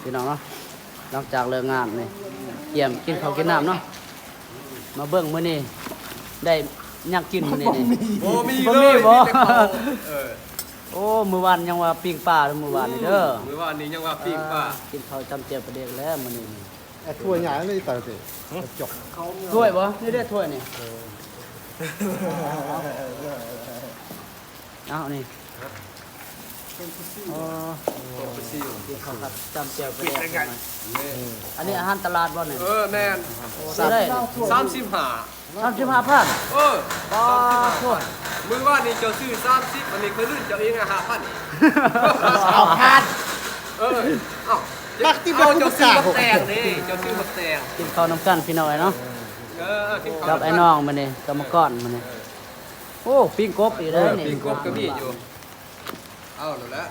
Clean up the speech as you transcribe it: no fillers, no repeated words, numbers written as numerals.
พี่น้องเนาะหลังจากเลิกงานนี่เยี่ยมกินข้าวกินน้ำเนาะมาเบิ่งมื้อนี้ได้ยังกินมื้อนี้นี่ โอ้มี บ่ เล มี ย บ่ มีแต่เขา โอ้มื้อวานยังว่าปิ้งปลาเด้อมื้อวานนี่เด้อ มื้อวานนี้ยังว่าปิ้งปลา กินข้าวจำเจียวประเด็กแล้วมื้อนี้ ไอ้ถ้วยใหญ่เลยแต่สิจบ ถ้วยบ่นี่ได้ถ้วยนี่เอานี่อ๋อกินข้าวครับจำเจียวประเด็กอันนี้อาหารตลาดบ่เนี่ย แน่น ซื้อได้ 35 35,000 บ่ โทษ มื้อวานนี้เจ้าซื้อ30อันนี้คือลื่นเจ้าเองอ่ะ5,000 เอาพาด เอ้า นักที่ เจ้า บ่ ซื้อ คุ้ บั ม ก ค่า แตงนี่เจ้าซื้อบักแตง กินข้าวน้ำกันพี่น้อยเนาะ กินข้าว กับไอ้น้องมื้อนี้กรรมกรมื้อนี้โอ้ปิ้งกบอีกแล้วนี่ ปิ้งกบก็มีอยู่เอาแล้ว